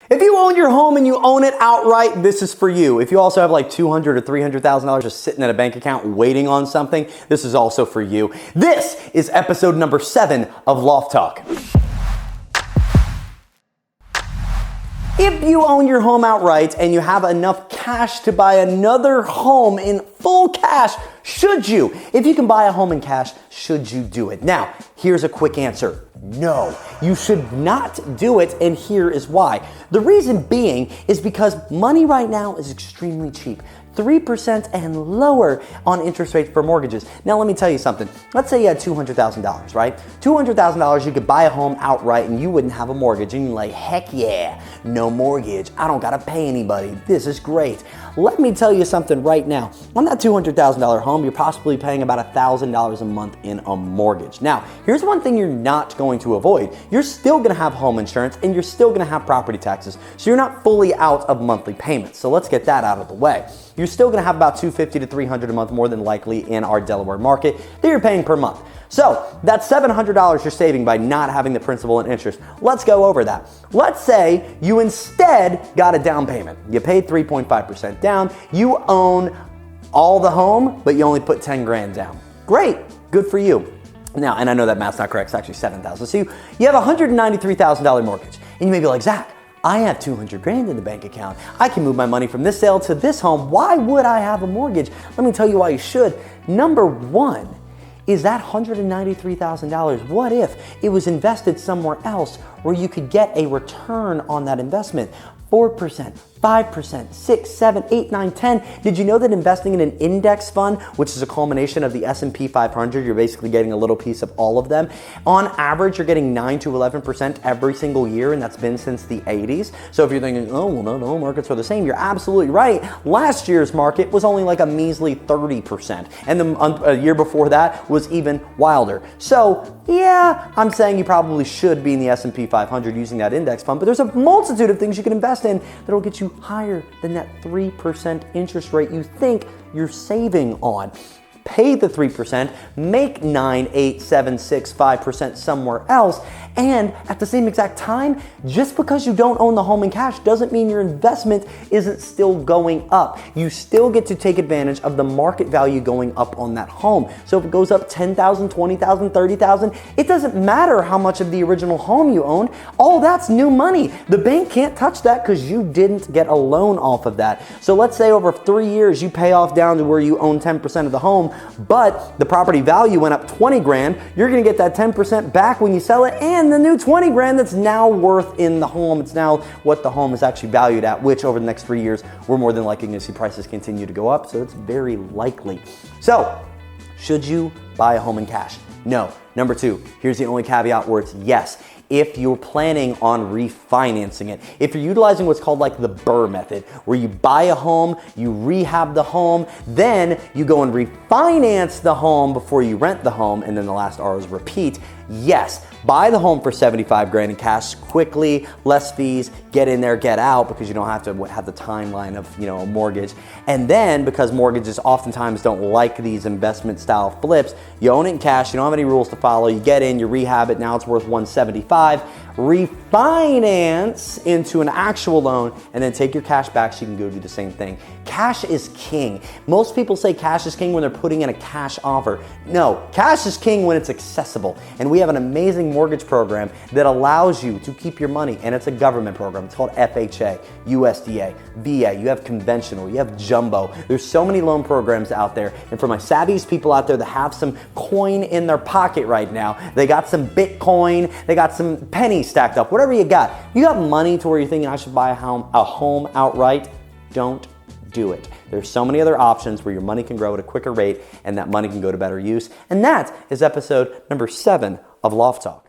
If you own your home and you own it outright, this is for you. If you also have like $200,000 or $300,000 just sitting at a bank account waiting on something, this is also for you. This is episode number 7 of Loft Talk. If you own your home outright and you have enough cash to buy another home in full cash, should you? If you can buy a home in cash, should you do it? Now, here's a quick answer. No, you should not do it, and here is why. The reason being is because money right now is extremely cheap. 3% and lower on interest rates for mortgages. Now let me tell you something. Let's say you had $200,000, right? $200,000, you could buy a home outright and you wouldn't have a mortgage. And you're like, heck yeah, no mortgage. I don't gotta pay anybody. This is great. Let me tell you something right now. On that $200,000 home, you're possibly paying about $1,000 a month in a mortgage. Now, here's one thing you're not going to avoid. You're still gonna have home insurance and you're still gonna have property taxes. So you're not fully out of monthly payments. So let's get that out of the way. You're still gonna have about $250 to $300 a month more than likely in our Delaware market that you're paying per month. So that's $700 you're saving by not having the principal and interest. Let's go over that. Let's say you instead got a down payment. You paid 3.5% down. You own all the home, but you only put 10 grand down. Great, good for you. Now, and I know that math's not correct, it's actually 7,000. So you have a $193,000 mortgage. And you may be like, Zach, I have 200 grand in the bank account. I can move my money from this sale to this home. Why would I have a mortgage? Let me tell you why you should. Number one is that $193,000. What if it was invested somewhere else where you could get a return on that investment? 4%, 5%, 6, 7, 8, 9, 10. Did you know that investing in an index fund, which is a culmination of the S&P 500, you're basically getting a little piece of all of them. On average, you're getting 9 to 11% every single year, and that's been since the 80s. So if you're thinking, oh, well, no, markets are the same, you're absolutely right. Last year's market was only like a measly 30%, and the year before that was even wilder. So yeah, I'm saying you probably should be in the S&P 500 using that index fund, but there's a multitude of things you can invest in that'll get you higher than that 3% interest rate you think you're saving on. Pay the 3%, make 9, 8, 7, 6, 5% somewhere else, and at the same exact time, just because you don't own the home in cash doesn't mean your investment isn't still going up. You still get to take advantage of the market value going up on that home. So if it goes up 10,000, 20,000, 30,000, it doesn't matter how much of the original home you owned. All that's new money. The bank can't touch that because you didn't get a loan off of that. So let's say over 3 years you pay off down to where you own 10% of the home, but the property value went up 20 grand, you're gonna get that 10% back when you sell it, and the new 20 grand that's now worth in the home. It's now what the home is actually valued at, which over the next 3 years, we're more than likely gonna see prices continue to go up, so it's very likely. So, should you buy a home in cash? No. Number 2, here's the only caveat where it's yes. If you're planning on refinancing it. If you're utilizing what's called like the BRRRR method, where you buy a home, you rehab the home, then you go and refinance the home before you rent the home, and then the last R is repeat. Yes, buy the home for 75 grand in cash quickly, less fees, get in there, get out, because you don't have to have the timeline of, a mortgage. And then because mortgages oftentimes don't like these investment style flips, you own it in cash, you don't have any rules to follow, you get in, you rehab it, now it's worth 175. Refinance into an actual loan and then take your cash back so you can go do the same thing. Cash is king. Most people say cash is king when they're putting in a cash offer. No, cash is king when it's accessible. And we have an amazing mortgage program that allows you to keep your money, and it's a government program. It's called FHA, USDA, VA. You have conventional, you have jumbo. There's so many loan programs out there. And for my savviest people out there that have some coin in their pocket right now, they got some Bitcoin, they got some pennies stacked up, whatever you got money to where you're thinking I should buy a home outright, don't do it. There's so many other options where your money can grow at a quicker rate and that money can go to better use. And that is episode number 7 of Loft Talk.